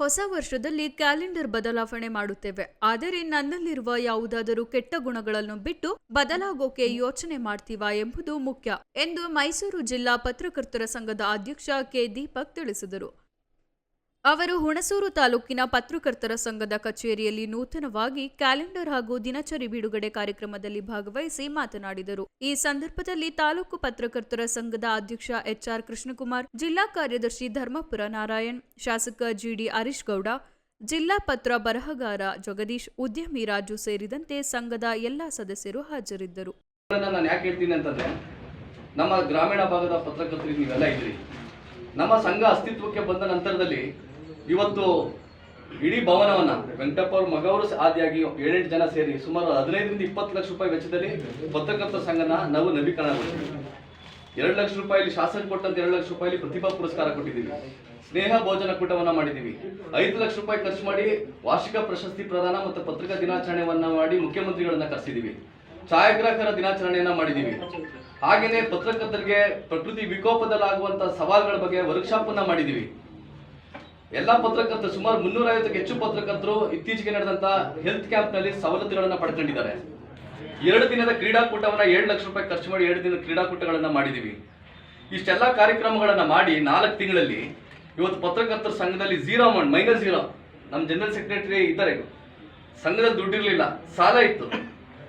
ಹೊಸ ವರ್ಷದಲ್ಲಿ ಕ್ಯಾಲೆಂಡರ್ ಬದಲಾವಣೆ ಮಾಡುತ್ತೇವೆ. ಆದರೆ ನನ್ನಲ್ಲಿರುವ ಯಾವುದಾದರೂ ಕೆಟ್ಟ ಗುಣಗಳನ್ನು ಬಿಟ್ಟು ಬದಲಾಗೋಕೆ ಯೋಚನೆ ಮಾಡ್ತೀವಾ ಎಂಬುದು ಮುಖ್ಯ ಎಂದು ಮೈಸೂರು ಜಿಲ್ಲಾ ಪತ್ರಕರ್ತರ ಸಂಘದ ಅಧ್ಯಕ್ಷ ಕೆ ದೀಪಕ್ ತಿಳಿಸಿದರು. ಅವರು ಹುಣಸೂರು ತಾಲೂಕಿನ ಪತ್ರಕರ್ತರ ಸಂಘದ ಕಚೇರಿಯಲ್ಲಿ ನೂತನವಾಗಿ ಕ್ಯಾಲೆಂಡರ್ ಹಾಗೂ ದಿನಚರಿ ಬಿಡುಗಡೆ ಕಾರ್ಯಕ್ರಮದಲ್ಲಿ ಭಾಗವಹಿಸಿ ಮಾತನಾಡಿದರು. ಈ ಸಂದರ್ಭದಲ್ಲಿ ತಾಲೂಕು ಪತ್ರಕರ್ತರ ಸಂಘದ ಅಧ್ಯಕ್ಷ ಎಚ್ಆರ್ ಕೃಷ್ಣಕುಮಾರ್, ಜಿಲ್ಲಾ ಕಾರ್ಯದರ್ಶಿ ಧರ್ಮಪುರ ನಾರಾಯಣ್, ಶಾಸಕ ಜಿಡಿ ಹರೀಶ್ ಗೌಡ, ಜಿಲ್ಲಾ ಪತ್ರ ಬರಹಗಾರ ಜಗದೀಶ್, ಉದ್ಯಮಿ ರಾಜು ಸೇರಿದಂತೆ ಸಂಘದ ಎಲ್ಲಾ ಸದಸ್ಯರು ಹಾಜರಿದ್ದರು. ನಾನು ಯಾಕೆ ಹೇಳ್ತೀನಿ ಅಂತಂದ್ರೆ, ನಮ್ಮ ಗ್ರಾಮೀಣ ಭಾಗದ ಪತ್ರಕರ್ತರಿಗೆ ನೀವೆಲ್ಲ ಇದ್ರಿ. ನಮ್ಮ ಸಂಘ ಅಸ್ತಿತ್ವಕ್ಕೆ ಬಂದ ನಂತರದಲ್ಲಿ ಇವತ್ತು ಇಡೀ ಭವನವನ್ನ ವೆಂಕಟಪ್ಪ ಅವ್ರ ಮಗವರು ಆದಿಯಾಗಿ 7-8 ಜನ ಸೇರಿ ಸುಮಾರು 15-20 ಲಕ್ಷ ರೂಪಾಯಿ ವೆಚ್ಚದಲ್ಲಿ ಪತ್ರಕರ್ತರ ಸಂಘನ ನಾವು ನವೀಕರಣಗೊಳಿಸಿದ್ವಿ. 2 ಲಕ್ಷ ರೂಪಾಯಿ ಶಾಸನ ಕೊಟ್ಟಂತ 2 ಲಕ್ಷ ರೂಪಾಯಿ ಪ್ರತಿಭಾ ಪುರಸ್ಕಾರ ಕೊಟ್ಟಿದ್ದೀವಿ. ಸ್ನೇಹ ಭೋಜನ ಕೂಟವನ್ನ ಮಾಡಿದ್ದೀವಿ. 5 ಲಕ್ಷ ರೂಪಾಯಿ ಖರ್ಚು ಮಾಡಿ ವಾರ್ಷಿಕ ಪ್ರಶಸ್ತಿ ಪ್ರದಾನ ಮತ್ತು ಪತ್ರಿಕಾ ದಿನಾಚರಣೆಯನ್ನ ಮಾಡಿ ಮುಖ್ಯಮಂತ್ರಿಗಳನ್ನ ಕರೆಸಿದ್ದೀವಿ. ಛಾಯಾಗ್ರಾಹಕರ ದಿನಾಚರಣೆಯನ್ನ ಮಾಡಿದ್ದೀವಿ. ಹಾಗೇನೆ ಪತ್ರಕರ್ತರಿಗೆ ಪ್ರಕೃತಿ ವಿಕೋಪದಲ್ಲಾಗುವಂತಹ ಸವಾಲುಗಳ ಬಗ್ಗೆ ವರ್ಕ್ಶಾಪ್ ಅನ್ನ ಮಾಡಿದ್ದೀವಿ. ಎಲ್ಲಾ ಪತ್ರಕರ್ತರು ಸುಮಾರು 350ಕ್ಕೂ ಹೆಚ್ಚು ಪತ್ರಕರ್ತರು ಇತ್ತೀಚೆಗೆ ನಡೆದಂತ ಹೆಲ್ತ್ ಕ್ಯಾಂಪ್ ನಲ್ಲಿ ಸವಲತ್ತುಗಳನ್ನ ಪಡ್ಕೊಂಡಿದ್ದಾರೆ. 2 ದಿನದ ಕ್ರೀಡಾಕೂಟವನ್ನ 7 ಲಕ್ಷ ರೂಪಾಯಿ ಖರ್ಚು ಮಾಡಿ 2 ದಿನದ ಕ್ರೀಡಾಕೂಟಗಳನ್ನ ಮಾಡಿದೀವಿ. ಇಷ್ಟೆಲ್ಲಾ ಕಾರ್ಯಕ್ರಮಗಳನ್ನ ಮಾಡಿ 4 ತಿಂಗಳಲ್ಲಿ ಇವತ್ತು ಪತ್ರಕರ್ತರ ಸಂಘದಲ್ಲಿ ಝೀರೋ ಅಮೌಂಟ್, -0. ನಮ್ಮ ಜನರಲ್ ಸೆಕ್ರೆಟರಿ ಇದ್ದಾರೆ, ಸಂಘದಲ್ಲಿ ದುಡ್ಡಿರ್ಲಿಲ್ಲ, ಸಾಲ ಇತ್ತು.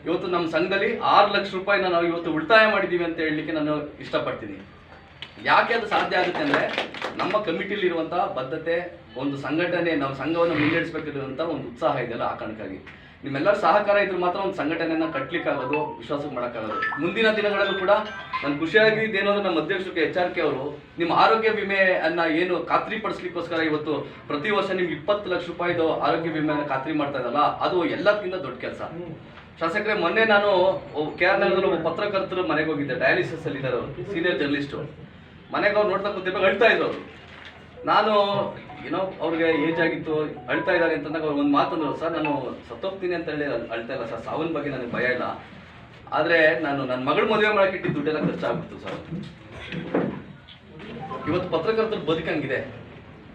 ಇವತ್ತು ನಮ್ಮ ಸಂಘದಲ್ಲಿ 6 ಲಕ್ಷ ರೂಪಾಯಿನ ನಾವು ಇವತ್ತು ಉಳಿತಾಯ ಮಾಡಿದೀವಿ ಅಂತ ಹೇಳಲಿಕ್ಕೆ ನಾನು ಇಷ್ಟಪಡ್ತೀನಿ. ಯಾಕೆ ಅದು ಸಾಧ್ಯ ಆಗುತ್ತೆ ಅಂದ್ರೆ, ನಮ್ಮ ಕಮಿಟಿಲಿ ಇರುವಂತಹ ಬದ್ಧತೆ, ಒಂದು ಸಂಘಟನೆ, ನಾವು ಸಂಘವನ್ನು ಮುನ್ನಡೆಸಬೇಕಿರುವಂತ ಒಂದು ಉತ್ಸಾಹ ಇದೆಯಲ್ಲ, ಆ ಕಾರಣಕ್ಕಾಗಿ ನಿಮ್ಮೆಲ್ಲರ ಸಹಕಾರ ಇದ್ರೆ ಮಾತ್ರ ಒಂದು ಸಂಘಟನೆಯನ್ನ ಕಟ್ಲಿಕ್ಕಾಗೋದು, ವಿಶ್ವಾಸಕ್ಕೆ ಮಾಡೋಕ್ಕಾಗೋದು. ಮುಂದಿನ ದಿನಗಳಲ್ಲೂ ಕೂಡ ನಾನು ಖುಷಿಯಾಗಿದ್ದೇನೋ ಅಂದ್ರೆ, ನಮ್ಮ ಅಧ್ಯಕ್ಷರು HR ಕೆ ಅವರು ನಿಮ್ಮ ಆರೋಗ್ಯ ವಿಮೆ ಅನ್ನ ಏನು ಖಾತ್ರಿ ಪಡಿಸ್ಲಿಕ್ಕೋಸ್ಕರ ಇವತ್ತು ಪ್ರತಿ ವರ್ಷ ನಿಮ್ಗೆ 20 ಲಕ್ಷ ರೂಪಾಯಿದು ಆರೋಗ್ಯ ವಿಮೆಯನ್ನು ಖಾತ್ರಿ ಮಾಡ್ತಾ ಇದ್ದಲ್ಲ, ಅದು ಎಲ್ಲದಕ್ಕಿಂತ ದೊಡ್ಡ ಕೆಲಸ. ಶಾಸಕರೇ, ಮೊನ್ನೆ ನಾನು KR ನಗರದಲ್ಲಿ ಒಬ್ಬ ಪತ್ರಕರ್ತರ ಮನೆಗೆ ಹೋಗಿದ್ದೆ. ಡಯಾಲಿಸಿಸ್ ಅಲ್ಲಿ ಇದ್ದಾರೆ, ಸೀನಿಯರ್ ಜರ್ನಲಿಸ್ಟು. ಮನೆಗೆ ಅವ್ರು ನೋಡ್ತಾ ಕೂತಿರ್ಬೇಕು, ಅಳ್ತಾ ಇದ್ರು ಅವರು. ನಾನು ಏನೋ ಅವ್ರಿಗೆ ಏಜ್ ಆಗಿತ್ತು, ಅಳ್ತಾ ಇದ್ದಾರೆ ಅಂತಂದಾಗ ಅವ್ರು ಒಂದು ಮಾತಂದ್ರು, ಸರ್ ನಾನು ಸತ್ತೋಗ್ತೀನಿ ಅಂತ ಹೇಳಿ ಅಳ್ತಾ ಇಲ್ಲ ಸರ್, ಸಾವನ್ ಬಗ್ಗೆ ನನಗೆ ಭಯ ಇಲ್ಲ, ಆದ್ರೆ ನಾನು ನನ್ನ ಮಗಳ ಮದುವೆ ಮಾಡಕ್ಕೆ ಇಟ್ಟಿದ್ದು ದುಡ್ಡೆಲ್ಲ ಖರ್ಚಾಗ್ಬಿಡ್ತು ಸರ್. ಇವತ್ತು ಪತ್ರಕರ್ತರ ಬದುಕಂಗಿದೆ.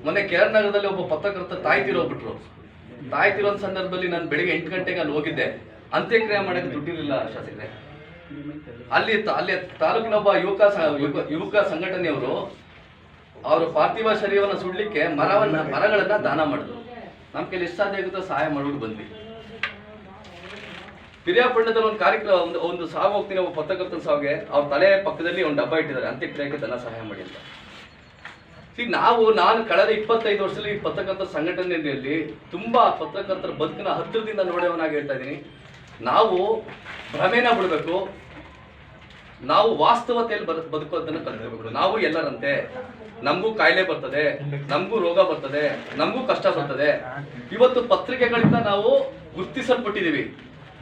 ಮೊನ್ನೆ KR ನಗರದಲ್ಲಿ ಒಬ್ಬ ಪತ್ರಕರ್ತ ತಾಯಿ ತೀರೋಗ್ಬಿಟ್ರು. ತಾಯಿ ತೀರೋ ಸಂದರ್ಭದಲ್ಲಿ ನಾನು ಬೆಳಿಗ್ಗೆ 8 ಗಂಟೆಗೆ ಅಲ್ಲಿ ಹೋಗಿದ್ದೆ. ಅಂತ್ಯಕ್ರಿಯೆ ಮಾಡಕ್ಕೆ ದುಡ್ಡಿರಲಿಲ್ಲ ಶಾಸಕರೇ. ಅಲ್ಲಿ ತಾಲೂಕಿನ ಒಬ್ಬ ಯುವಕ ಸಂಘಟನೆಯವರು ಅವರ ಪಾರ್ಥಿವ ಶರೀರವನ್ನ ಸುಡ್ಲಿಕ್ಕೆ ಮರಗಳನ್ನ ದಾನ ಮಾಡಿದ್ರು. ನಮ್ಮ ಕೈಲಿ ಎಷ್ಟು ಸಾಧ್ಯ ಆಗುತ್ತೋ ಸಹಾಯ ಮಾಡೋದು ಬಂದ್ವಿ. ಪಿರಿಯಾಪಟ್ಟಣದಲ್ಲಿ ಒಂದು ಕಾರ್ಯಕ್ರಮ, ಒಂದು ಸಾವು ಹೋಗ್ತೀನಿ, ಒಬ್ಬ ಪತ್ರಕರ್ತನ ಸಾವಿಗೆ ಅವ್ರ ತಲೆ ಪಕ್ಕದಲ್ಲಿ ಒಂದು ಡಬ್ಬ ಇಟ್ಟಿದ್ದಾರೆ, ಅಂತ್ಯಕ್ರಿಯೆಗೆ ಧನ ಸಹಾಯ ಮಾಡಿ ಅಂತ. ನಾನು ಕಳೆದ 25 ವರ್ಷದಲ್ಲಿ ಪತ್ರಕರ್ತರ ಸಂಘಟನೆಯಲ್ಲಿ ತುಂಬಾ ಪತ್ರಕರ್ತರ ಬದುಕಿನ ಹತ್ತಿರದಿಂದ ನೋಡೋವನಾಗಿ ಹೇಳ್ತಾ ಇದ್ದೀನಿ. ನಾವು ಭ್ರಮೆನ ಬಿಡಬೇಕು, ನಾವು ವಾಸ್ತವತೆಯಲ್ಲಿ ಬದುಕೋದನ್ನ ಕಲಿಬೇಕು. ನಾವು ಎಲ್ಲರಂತೆ, ನಮಗೂ ಕಾಯಿಲೆ ಬರ್ತದೆ, ನಮಗೂ ರೋಗ ಬರ್ತದೆ, ನಮಗೂ ಕಷ್ಟ ಬರ್ತದೆ. ಇವತ್ತು ಪತ್ರಿಕೆಗಳಿಂದ ನಾವು ಗುರುತಿಸಲ್ಪಟ್ಟಿದ್ದೀವಿ,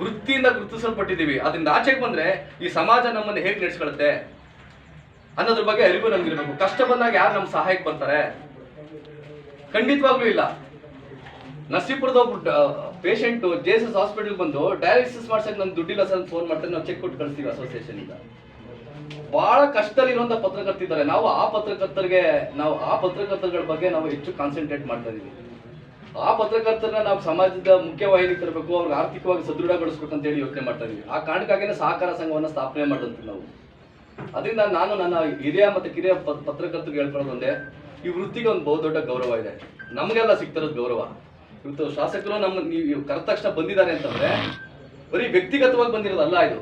ವೃತ್ತಿಯಿಂದ ಗುರುತಿಸಲ್ಪಟ್ಟಿದ್ದೀವಿ. ಅದರಿಂದ ಆಚೆಗೆ ಬಂದ್ರೆ ಈ ಸಮಾಜ ನಮ್ಮನ್ನು ಹೇಗೆ ನಡೆಸ್ಕೊಳುತ್ತೆ ಅನ್ನೋದ್ರ ಬಗ್ಗೆ ಅರಿವು ನಮ್ಗಿರ್ಬೇಕು. ಕಷ್ಟ ಬಂದಾಗ ಯಾರು ನಮ್ಮ ಸಹಾಯಕ್ಕೆ ಬರ್ತಾರೆ? ಖಂಡಿತವಾಗ್ಲೂ ಇಲ್ಲ. ನರಸೀಪುರದ ಒಬ್ಬ ಪೇಷಂಟ್ JSS ಹಾಸ್ಪಿಟಲ್ ಬಂದು ಡಯಾಲಿಸಿಸ್ ಮಾಡ್ಸಕ್ಕೆ ನಮ್ಗೆ ದುಡ್ಡಿಲ್ಲ ಸರ್ ಫೋನ್ ಮಾಡ್ತಾರೆ, ನಾವು ಚೆಕ್ ಕೊಟ್ಟು ಕಳಿಸ್ತೀವಿ ಅಸೋಸಿಯೇಷನ್ ಇಂದ. ಬಹಳ ಕಷ್ಟದಲ್ಲಿರುವಂತ ಪತ್ರಕರ್ತಿದ್ದಾರೆ. ನಾವು ಆ ಪತ್ರಕರ್ತರುಗಳ ಬಗ್ಗೆ ನಾವು ಹೆಚ್ಚು ಕಾನ್ಸಂಟ್ರೇಟ್ ಮಾಡ್ತಾ ಇದೀವಿ. ಆ ಪತ್ರಕರ್ತರನ್ನ ನಾವು ಸಮಾಜದ ಮುಖ್ಯವಾಹಿನಿ ತರಬೇಕು, ಅವ್ರಿಗೆ ಆರ್ಥಿಕವಾಗಿ ಸದೃಢಗೊಳಿಸ್ಬೇಕು ಅಂತ ಹೇಳಿ ಯೋಚನೆ ಮಾಡ್ತಾ ಇದೀವಿ. ಆ ಕಾರಣಕ್ಕಾಗಿನೇ ಸಹಕಾರ ಸಂಘವನ್ನ ಸ್ಥಾಪನೆ ಮಾಡಿದಂತ ನಾವು. ಅದರಿಂದ ನಾನು ನನ್ನ ಹಿರಿಯ ಮತ್ತೆ ಕಿರಿಯ ಪತ್ರಕರ್ತರಿಗೆ ಹೇಳ್ಕೊಳ್ಳೋದು ಒಂದೇ, ಈ ವೃತ್ತಿಗೆ ಒಂದು ಬಹುದೊಡ್ಡ ಗೌರವ ಇದೆ. ನಮಗೆಲ್ಲ ಸಿಗ್ತಿರೋದು ಗೌರವ. ಇವತ್ತು ಶಾಸಕರು ನೀವು ಕರೆದ ತಕ್ಷಣ ಬಂದಿದ್ದಾರೆ ಅಂತಂದ್ರೆ ಬರೀ ವ್ಯಕ್ತಿಗತವಾಗಿ ಬಂದಿರೋದಲ್ಲ ಇದು.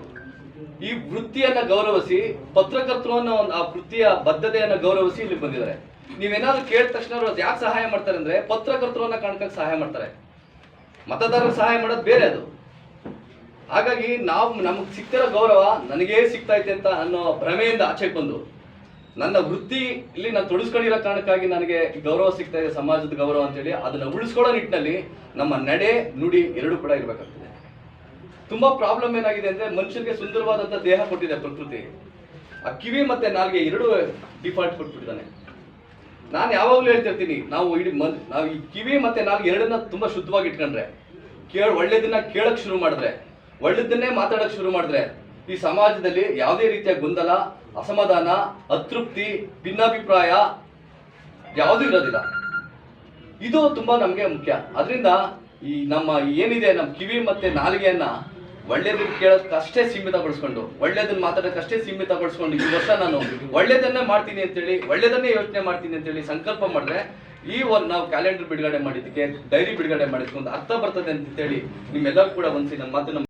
ಈ ವೃತ್ತಿಯನ್ನ ಗೌರವಿಸಿ, ಪತ್ರಕರ್ತರು ಅನ್ನೋ ಆ ವೃತ್ತಿಯ ಬದ್ಧತೆಯನ್ನ ಗೌರವಿಸಿ ಇಲ್ಲಿ ಬಂದಿದ್ದಾರೆ. ನೀವೇನಾದ್ರು ಕೇಳಿದ ತಕ್ಷಣ ಅವ್ರು ಯಾಕೆ ಸಹಾಯ ಮಾಡ್ತಾರೆ ಅಂದ್ರೆ, ಪತ್ರಕರ್ತರು ಅನ್ನೋ ಕಾರಣಕ್ಕೆ ಸಹಾಯ ಮಾಡ್ತಾರೆ. ಮತದಾರರಿಗೆ ಸಹಾಯ ಮಾಡೋದು ಬೇರೆ ಅದು. ಹಾಗಾಗಿ ನಮ್ಗೆ ಸಿಗ್ತಿರೋ ಗೌರವ ನನಗೇ ಸಿಗ್ತಾ ಐತೆ ಅಂತ ಅನ್ನೋ ಭ್ರಮೆಯಿಂದ ಆಚೆಗೆ ಬಂದು ನನ್ನ ವೃತ್ತಿ ಇಲ್ಲಿ ನಾನು ತೊಡಗಿಸ್ಕೊಂಡಿರೋ ಕಾರಣಕ್ಕಾಗಿ ನನಗೆ ಗೌರವ ಸಿಗ್ತಾ ಇದೆ, ಸಮಾಜದ ಗೌರವ ಅಂತೇಳಿ ಅದನ್ನ ಉಳಿಸ್ಕೊಳ್ಳೋ ನಿಟ್ಟಿನಲ್ಲಿ ನಮ್ಮ ನಡೆ ನುಡಿ ಎರಡೂ ಕೂಡ ಇರಬೇಕಾಗ್ತದೆ. ತುಂಬಾ ಪ್ರಾಬ್ಲಮ್ ಏನಾಗಿದೆ ಅಂದ್ರೆ, ಮನುಷ್ಯನಿಗೆ ಸುಂದರವಾದಂತ ದೇಹ ಕೊಟ್ಟಿದೆ ಪ್ರಕೃತಿ, ಆ ಕಿವಿ ಮತ್ತೆ ನಾಲ್ಗೆ ಎರಡೂ ಡಿಫಾಲ್ಟ್ ಕೊಟ್ಬಿಟ್ಟಿದ್ದಾನೆ. ನಾನು ಯಾವಾಗ್ಲೂ ಹೇಳ್ತಿರ್ತೀನಿ, ನಾವು ಈ ಕಿವಿ ಮತ್ತೆ ನಾಲ್ಗೆ ಎರಡನ್ನ ತುಂಬಾ ಶುದ್ಧವಾಗಿ ಇಟ್ಕೊಂಡ್ರೆ, ಒಳ್ಳೇದನ್ನ ಕೇಳಕ್ ಶುರು ಮಾಡಿದ್ರೆ, ಒಳ್ಳೆದನ್ನೇ ಮಾತಾಡಕ್ ಶುರು ಮಾಡಿದ್ರೆ, ಈ ಸಮಾಜದಲ್ಲಿ ಯಾವುದೇ ರೀತಿಯ ಗೊಂದಲ, ಅಸಮಾಧಾನ, ಅತೃಪ್ತಿ, ಭಿನ್ನಾಭಿಪ್ರಾಯ ಯಾವುದೂ ಇರೋದಿಲ್ಲ. ಇದು ತುಂಬಾ ನಮಗೆ ಮುಖ್ಯ. ಅದರಿಂದ ಈ ನಮ್ಮ ಏನಿದೆ ನಮ್ಮ ಕಿವಿ ಮತ್ತೆ ನಾಲಿಗೆಯನ್ನ ಒಳ್ಳೇದನ್ನ ಕೇಳೋದಕ್ಕಷ್ಟೇ ಸೀಮಿತಗೊಳಿಸ್ಕೊಂಡು, ಒಳ್ಳೇದನ್ನ ಮಾತಾಡೋದಕ್ಕಷ್ಟೇ ಸೀಮಿತಗೊಳಿಸ್ಕೊಂಡು ಈ ವರ್ಷ ನಾನು ಒಳ್ಳೇದನ್ನೇ ಮಾಡ್ತೀನಿ ಅಂತೇಳಿ, ಒಳ್ಳೇದನ್ನೇ ಯೋಚನೆ ಮಾಡ್ತೀನಿ ಅಂತೇಳಿ ಸಂಕಲ್ಪ ಮಾಡಿದ್ರೆ ಈ ಒಂದು ನಾವು ಕ್ಯಾಲೆಂಡರ್ ಬಿಡುಗಡೆ ಮಾಡಿದ್ದಕ್ಕೆ, ಡೈರಿ ಬಿಡುಗಡೆ ಮಾಡಿದ್ಕೆ ಒಂದು ಅರ್ಥ ಬರ್ತದೆ ಅಂತೇಳಿ ನಿಮ್ಮೆಲ್ಲರೂ ಕೂಡ ಒಂದ್ಸಿ ನನ್ನ ಮಾತು